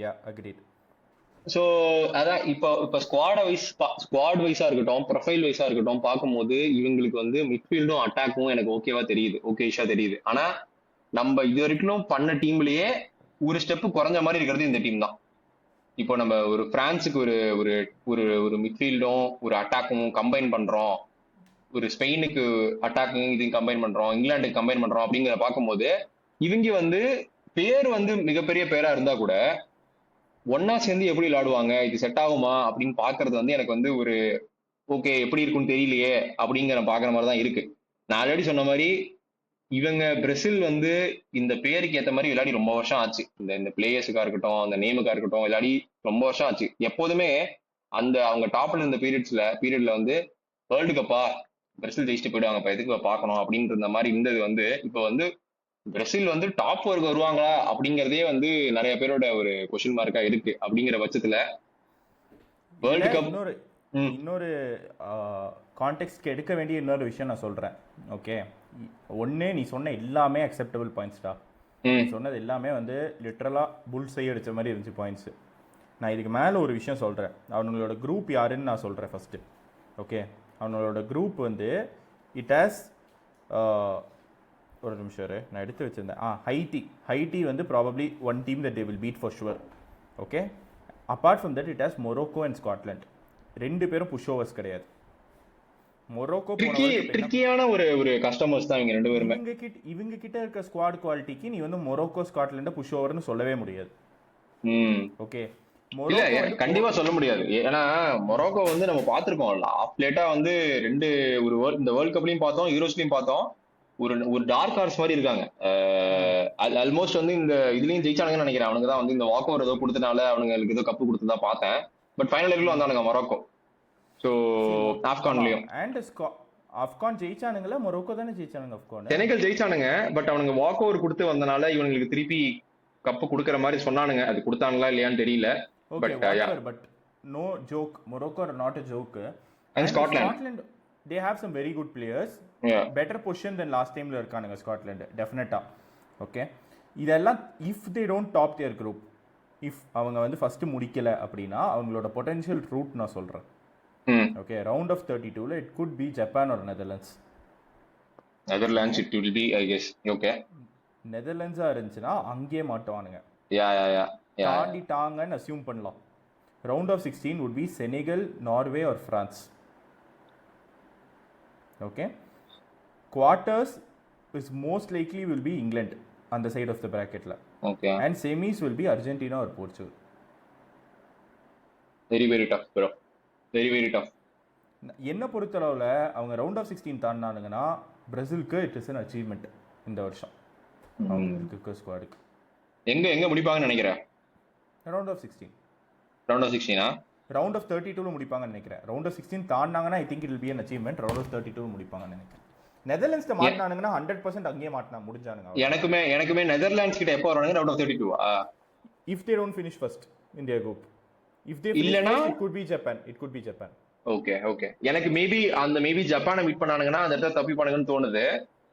Yeah agreed. சோ அதான் இப்போ ஸ்குவாட் வைஸா இருக்கட்டும், ப்ரொஃபைல் வைஸா இருக்கட்டும் பார்க்கும்போது இவங்களுக்கு வந்து மிட்ஃபீல்டும் அட்டாக்கும் எனக்கு ஓகேவா தெரியுது, ஓகேஷா தெரியுது. ஆனா நம்ம இது வரைக்கும் பண்ண டீம்லயே ஒரு ஸ்டெப் குறைஞ்ச மாதிரி இருக்கிறது இந்த டீம் தான். இப்போ நம்ம ஒரு பிரான்ஸுக்கு ஒரு ஒரு ஒரு ஒரு மிட்ஃபீல்டும் ஒரு அட்டாக்கும் கம்பைன் பண்றோம், ஒரு ஸ்பெயினுக்கு அட்டாக்கும் இதையும் கம்பைன் பண்றோம், இங்கிலாந்துக்கு கம்பைன் பண்றோம் அப்படிங்கிற பார்க்கும்போது இவங்க வந்து பேர் வந்து மிகப்பெரிய பேரா இருந்தா கூட ஒன்னா சேர்ந்து எப்படி விளையாடுவாங்க, இது செட் ஆகுமா அப்படின்னு பாக்குறது வந்து எனக்கு வந்து ஒரு ஓகே எப்படி இருக்குன்னு தெரியலையே அப்படிங்கிற பாக்குற மாதிரி தான் இருக்கு. நான் ஆல்ரெடி சொன்ன மாதிரி இவங்க பிரேசில் வந்து இந்த பேருக்கு ஏற்ற மாதிரி விளையாடி ரொம்ப வருஷம் ஆச்சு. இந்த பிளேயர்ஸுக்கா இருக்கட்டும், அந்த நேமுக்கா இருக்கட்டும், விளையாடி ரொம்ப வருஷம் ஆச்சு. எப்போதுமே அந்த அவங்க டாப்ல இருந்த பீரியட்ல வந்து வேர்ல்டு கப்பா பிரேசில் ஜெயிச்சுட்டு போயிடுவாங்க, எதுக்கு பார்க்கணும் அப்படின்ற இந்த மாதிரி இருந்தது வந்து இப்போ வந்து பிரேசில் வந்து டாப் ஒர்க் வருவாங்களா அப்படிங்கறதே வந்து நிறைய பேரோட ஒரு கொஸ்டின் மார்க்கா இருக்கு. அப்படிங்கிற பட்சத்துல வேர்ல்டு கப் இன்னொரு கான்டெக்ஸ்ட்க்கு எடுக்க வேண்டிய இன்னொரு விஷயம் நான் சொல்றேன். ஓகே, ஒன்னு நீ சொன்ன எல்லாமே அக்செப்டபிள் பாயிண்ட்ஸ்டா. நீ சொன்னது எல்லாமே வந்து லிட்டரலா புல் சை அடிச்ச மாதிரி இருந்துச்சு பாயிண்ட்ஸ். நான் இதுக்கு மேல ஒரு விஷயம் சொல்றேன். அவங்களோட குரூப் யாருன்னு நான் சொல்றேன் ஃபர்ஸ்ட். ஓகே, அவங்களோட குரூப் வந்து இட் ஹாஸ் ஒரு நிமிஷம் நான் எடுத்து வச்சிருந்தேன். ஹைட்டி வந்து probably one team that they will beat for sure. Okay, apart from that it has Morocco and Scotland. 2 பேரும் புஷ் ஓவர்ஸ் கிடையாது. மொரோக்கோ ட்ரிக்கியான ஒரு கஸ்டமர்ஸ் தான் இவங்க 2 பேருமே. இவங்க கிட்ட இருக்க ஸ்குவாட் குவாலிட்டிக்கு நீ வந்து மொரோக்கோ ஸ்காட்லாண்ட் புஷ் ஓவர்னு சொல்லவே முடியாது. ஓகே, கண்டிப்பா சொல்ல முடியாது. ஏன்னா மொரோக்கோ வந்து நம்ம பாத்துருக்கோம் ஆஃப் லேட்டா வந்து இந்த வேர்ல்ட் கப்லயும் பார்த்தோம், யூரோஸ்லயும் பார்த்தோம், ஒரு டார்க் ஹார்ஸ் மாதிரி இருக்காங்க. ஆல்மோஸ்ட் வந்து இந்த இதுலயும் ஜெயிச்சானுங்கன்னு நினைக்கிறேன். அவனுக்கு தான் வந்து இந்த வாக் ஓவர் ஏதோ கொடுத்தனால அவனுங்களுக்கு ஏதோ கப்பு கொடுத்ததா பார்த்தேன். பட் ஃபைனல் வரைக்கும் வந்தானுங்க மொரோக்கோ. ஸோ ஆப்கான்லயும் ஆப்கான் ஜெயிச்சானுங்களா? மொரோக்கோ தானே ஜெயிச்சானுங்க. ஆப்கான் செனகல் ஜெயிச்சானுங்க. பட் அவனுங்க வாக் ஓவர் கொடுத்து வந்தனால இவங்களுக்கு திருப்பி கப்பு கொடுக்கற மாதிரி சொன்னானுங்க. அது கொடுத்தாங்களா இல்லையான்னு தெரியல. But no joke, Morocco are not a joke. And Scotland they have some very good players. Better position than last time இருக்கானுங்க ஸ்காட்லாண்ட் டெஃபினட்டா. ஓகே, இதெல்லாம் if they don't top their group, if அவங்க வந்து ஃபர்ஸ்ட் முடிக்கல அப்படின்னா அவங்களோட potential root நான் சொல்றேன். ம் ஓகே, ரவுண்ட் ஆஃப் 32ல இட் குட் பி ஜப்பான் ஒரு Netherlands. Netherlands it will be I guess. Okay. நெதர்லாண்ட்ஸாக இருந்துச்சுன்னா அங்கேயே மாட்டுவானுங்க, யா யா யா யா. தாண்டிட்டாங்கன்னு அசியூம் பண்ணலாம். Round of 16 would be Senegal, Norway or France. Okay, quarters is most likely will be England அந்த side of the ப்ராக்கெட்டில். Okay. And semis will be Argentina ஒரு Portugal. Very very tough bro, very very tough. என்ன பொறுத்தளவில் அவங்க round of 16 தாண்டினானுங்கன்னா பிரேசிலுக்கு it is an achievement இந்த வருஷம். அவங்க ஸ்குவாடுக்கு எங்க எங்க முடிப்பாங்கன்னு நினைக்கிறேன். Round of 16, round of 16 round of 32 முடிப்பாங்கன்னு நினைக்கிறேன். ரவுண்ட் ஆஃப் 16 தாண்டினாங்கன்னா I think it will be an achievement. Round of 32 முடிப்பாங்கன்னு நினைக்கிறேன். நெதர்லாண்ட்ஸ் மாட்டினானுங்கன்னா 100% அங்கேயே மாட்டினா முடிஞ்சானுங்க. எனக்குமே நெதர்லாண்ட்ஸ் கிட்ட எப்போ வரானுங்க? Round of 32 if they don't finish first in their group. If they இல்லனா it could be Japan, it could be Japan. Okay okay. எனக்கு மேபி ஜப்பானை மீட் பண்ணானுங்கன்னா அந்த இடத்துல தப்பிப்பானுங்கன்னு தோணுது.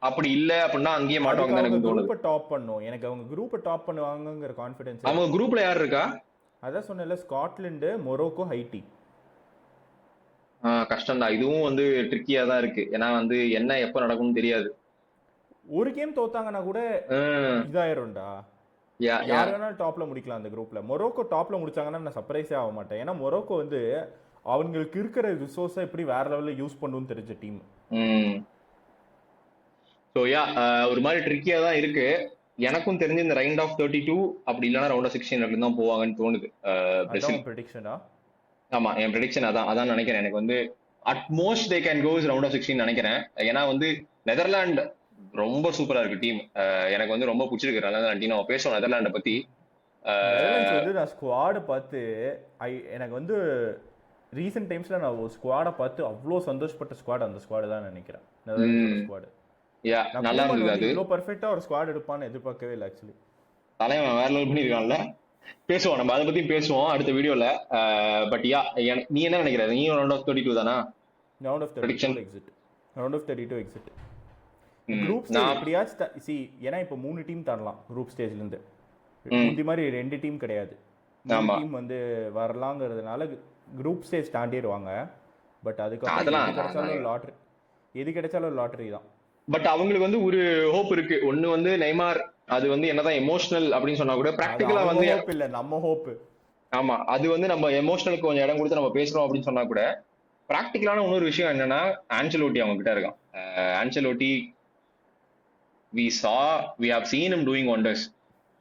அப்படி இல்ல அப்படின்னா அங்கேயே மாட்டுவாங்க எனக்கு தோணுது. குரூப்பை டாப் பண்ணும், எனக்கு அவங்க குரூப்பை டாப் பண்ணுவாங்கங்கிற கான்ஃபிடன்ஸ். அவங்க குரூப்ல யார் இருக்கா? அதான் சொன்னேன்ல, ஸ்காட்லாந்து, மொரோக்கோ, ஹைட்டி. கஷ்டம் தான், இதுவும் வந்து ட்ரிக்கியா தான் இருக்கு. ஏன்னா வந்து என்ன எப்ப நடக்கும்னு தெரியாது. ஒரு கேம் தோத்தாங்கன்னா கூட இதாயிரும்டா. யார் வேணாலும் டாப்ல முடிக்கலாம் அந்த குரூப்ல. மொரோக்கோ டாப்ல முடிச்சாங்கன்னா நான் சர்ப்ரைஸே ஆக மாட்டேன். ஏன்னா மொரோக்கோ வந்து அவங்களுக்கு இருக்கிற ரிசோர்ஸை எப்படி வேற லெவலில் யூஸ் பண்ணுன்னு தெரிஞ்ச டீம். ஸோ ஒரு மாதிரி ட்ரிக்கியா தான் இருக்கு. எனக்கும் தெரிஞ்சு இந்த ரவுண்ட் ஆஃப் 32 அப்படி இல்லைன்னா ரவுண்ட் ஆஃப் 16 தான் போவாங்கன்னு தோணுது. ப்ரெடிக்ஷனா? ஆமா, என் ப்ரெடிக்ஷன் அதான் நினைக்கிறேன். எனக்கு வந்து utmost they can goes round of 16 நினைக்கிறேன். ஏன்னா வந்து நெதர்லாந்து ரொம்ப சூப்பரா இருக்கு டீம். எனக்கு வந்து ரொம்ப பிடிச்சிருக்கு நெதர்லாந்து டீம். நம்ம பேசுவோம் நெதர்லாண்டை பத்தி. நான் ஸ்குவாடை பார்த்து எனக்கு வந்து ரீசெண்ட் டைம்ஸ்ல நான் ஒரு ஸ்குவாடை பார்த்து அவ்வளோ சந்தோஷப்பட்ட ஸ்குவாட் அந்த ஸ்குவாடு தான் நினைக்கிறேன். நெதர்லாந்து ஸ்குவாடு நல்லா இருந்தது. அது இவ்வளோ பர்ஃபெக்ட்டா ஒரு ஸ்குவாட் எடுப்பான்னு எதிர்பார்க்கவே இல்லை ஆக்சுவலி. தலைவன் வேற லெவல் பண்ணிருக்கான்ல. பேசுவோம், நம்ம அதை பத்தி பேசுவோம் அடுத்த வீடியோல. பட் நீ என்ன நினைக்கிற? நீ ரவுண்ட் ஆஃப் 32 தானா? Round of 32 exit. Round of 32 exit. Group stage எப்படியாச்சும் சி, ஏன்னா இப்போ 3 டீம் தாண்டலாம் குரூப் ஸ்டேஜ்ல இருந்து. இந்த மாதிரி 2 டீம் கிடையாது, 3 டீம் வந்து வரலாங்கிறதுனால குரூப் ஸ்டேஜ் தாண்டிடுவாங்க. பட் அதுக்கப்புறம் எது கிடைச்சாலும் லாட்டரி தான். பட் அவங்களுக்கு வந்து ஒரு ஹோப் இருக்கு. ஒன்னு வந்து நெய்மார், அது வந்து என்னதான் எமோஷனல் அப்படின்னு சொன்னா கூட பிராக்டிகலா வந்து ஹோப் இல்ல, நம்ம ஹோப். ஆமா, அது வந்து நம்ம எமோஷனலுக்கு கொஞ்சம் இடம் கொடுத்து நம்ம பேசுறோம் அப்படின்னு சொன்னா கூட பிராக்டிகலான இன்னொரு விஷயம் என்னன்னா ஆன்செலோட்டி அவங்க கிட்ட இருக்கான். Ancelotti we have seen him doing wonders.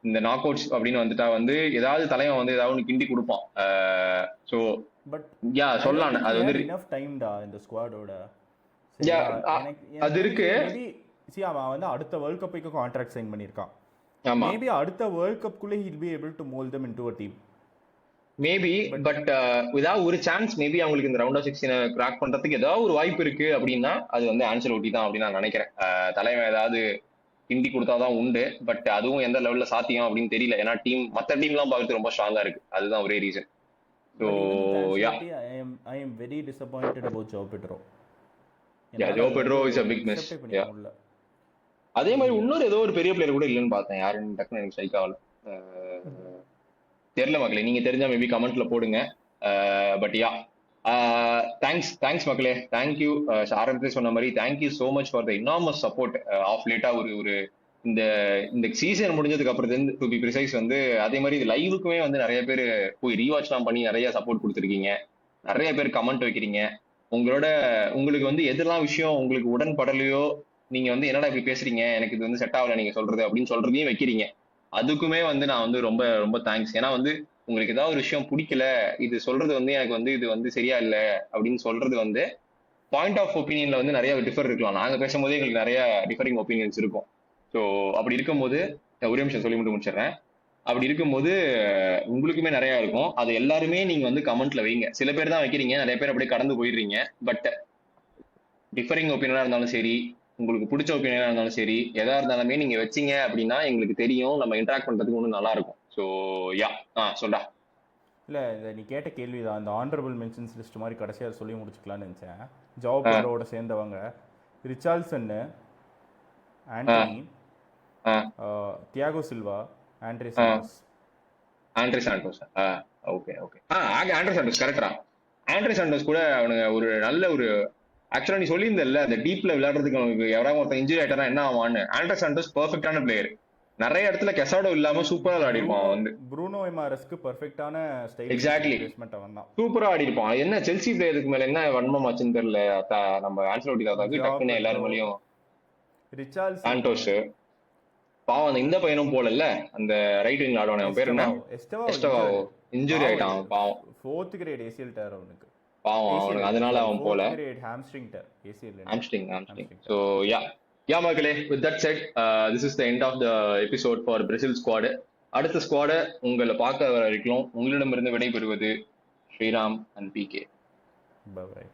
இந்த நாக் அவுட்ஸ் அப்படின்னு வந்துட்டா வந்து ஏதாவது தலைவன் வந்து ஏதாவது கிண்டி கொடுப்பான். சோ பட் சொல்லலாம், அது வந்து enough time டா இந்த ஸ்குவாடோட. அது இருக்கு. அவன் வந்து அடுத்த வேர்ல்ட் கப்புக்கு கான்ட்ராக்ட் சைன் பண்ணிருக்கான். மேபி அடுத்த world கப்புக்குள்ள he will be able to mold them into a team. Maybe but ஏதாவது ஒரு சான்ஸ் மேபி அவங்களுக்கு இந்த ரவுண்ட் ஆஃப் 16 கிராக் பண்றதுக்கு ஏதாவது ஒரு வாய்ப்பு இருக்கு அப்படின்னா அது வந்து ஆன்செலோட்டி தான் அப்படின்னு நான் நினைக்கிறேன். தலைவன் ஏதாவது கிண்டி கொடுத்தாதான் உண்டு. பட் அதுவும் எந்த லெவல்ல சாத்தியம் அப்படின்னு தெரியல. ஏன்னா மற்ற டீம்லாம் பார்க்கறது ரொம்ப ஸ்ட்ராங்கா இருக்கு. அதுதான் ஒரே reason. So I am very disappointed about João Pedro. João Pedro is a big miss. அதே மாதிரி இன்னொரு ஏதோ ஒரு பெரிய பிளேயர் கூட இல்லைன்னு பார்த்தேன். யாருன்னு டக்குன்னு எனக்கு ஸ்ட்ரைக் ஆகல. தெரியல மக்களே, நீங்க தெரிஞ்சா மேபி கமெண்ட்ல போடுங்க. பட் தேங்க்ஸ் மக்களே, தேங்க்யூ. ஆரம்பத்திலே சொன்ன மாதிரி thank you so much for the enormous support. Of லேட்டா ஒரு இந்த சீசன் முடிஞ்சதுக்கு அப்புறம் டு பி ப்ரிசைஸ் வந்து அதே மாதிரி இது லைவுக்குமே வந்து நிறைய பேர் போய் ரீவாட்ச்லாம் பண்ணி நிறைய சப்போர்ட் கொடுத்துருக்கீங்க. நிறைய பேர் கமெண்ட் வைக்கிறீங்க. உங்களுக்கு வந்து எதெல்லாம் விஷயம் உங்களுக்கு உடன்படலையோ, நீங்க வந்து என்னடா இப்படி பேசுறீங்க, எனக்கு இது வந்து செட் ஆகல நீங்க சொல்றது அப்படின்னு சொல்றதையும் வைக்கிறீங்க. அதுக்குமே வந்து நான் வந்து ரொம்ப ரொம்ப தேங்க்ஸ். ஏன்னா வந்து உங்களுக்கு ஏதாவது ஒரு விஷயம் பிடிக்கல, இது சொல்றது வந்து எனக்கு வந்து இது வந்து சரியா இல்லை அப்படின்னு சொல்றது வந்து பாயிண்ட் ஆஃப் ஒப்பீனியன்ல வந்து நிறைய டிஃபர் இருக்கலாம். நாங்க பேசும்போதே எங்களுக்கு நிறைய டிஃபரிங் ஒப்பீனியன்ஸ் இருக்கும். ஸோ அப்படி இருக்கும்போது ஒரே நிமிஷம் சொல்லி மட்டும் முடிச்சிடுறேன். அப்படி இருக்கும்போது உங்களுக்குமே நிறைய இருக்கும். அது எல்லாருமே நீங்க வந்து கமெண்ட்ல வைங்க. சில பேர் தான் வைக்கிறீங்க, நிறைய பேர் அப்படியே கடந்து போயிடுறீங்க. பட் டிஃபரிங் ஒப்பீனியனா இருந்தாலும் சரி, உங்களுக்கு பிடிச்ச ஒப்பீனியனா இருந்தாலும் சரி, எதா இருந்தாலுமே நீங்க வச்சீங்க அப்படின்னா எங்களுக்கு தெரியும், நம்ம இன்டராக்ட் பண்றதுக்கு ஒன்றும் நல்லா இருக்கும். ஸோ சொல்றா. இல்லை, இதை நீ கேட்ட கேள்வி தான். இந்த ஆனரபிள் மென்ஷன்ஸ் லிஸ்ட் மாதிரி கடைசியாக சொல்லி முடிச்சுக்கலான்னு நினச்சேன். ஜாவோ பெட்ரோவோட சேர்ந்தவங்க Richarlison, Antony, Thiago Silva, Andre Santos. Okay Andre Santos கரெக்டா. ஆண்ட்ரே சாண்டோஸ் கூட அவனுங்க ஒரு நல்ல ஒரு ஆக்சுவலா நீ சொல்லியிருந்தல அந்த டீப்ல விளையாடுறதுக்கு அவனுக்கு யாராவது ஒருத்தன் இன்ஜுரி ஆயிட்டானா என்ன ஆவான்னு. ஆண்ட்ரே சாண்டோஸ் பெர்ஃபெக்டான பிளேயர். நிறைய இடத்துல கெசாடோ இல்லாம சூப்பரா விளையாடிருப்பான் அவன் வந்து. ப்ரூனோ எம்ஆர்எஸ்க்கு பெர்ஃபெக்டான ஸ்டைல் எக்ஸாக்ட்லி ரிப்ளேஸ்மென்ட் அவன் தான். சூப்பரா ஆடிருப்பான். என்ன செல்சி பிளேயருக்கு மேல என்ன வன்மமாச்சுன்னு தெரியல. நம்ம ஆன்சலோட்டி தாத்தாக்கு டக்குன்னு எல்லாரும் மேலயும் ரிச்சார்ல்சன் சாண்டோஸ் பாவம். அந்த இந்த பையனும் போலல்ல அந்த ரைட் விங் ஆடுவானே அவன் பேர் என்ன, எஸ்டவா இன்ஜுரி ஆயிட்டான் பாவம். 4th கிரேட் ஏசிஎல் டயர் அவனுக்கு பாவம் அவனுக்கு, அதனால அவன் போல. 4th grade hamstring tear ACL hamstring. So yeah மக்களே, with that said, this is the end of the episode for Brazil squad. அடுத்த ஸ்குவாட உங்களை பார்க்க வரைக்கும் உங்களிடமிருந்து விடைபெறுவது ஸ்ரீராம் அண்ட் PK. பை.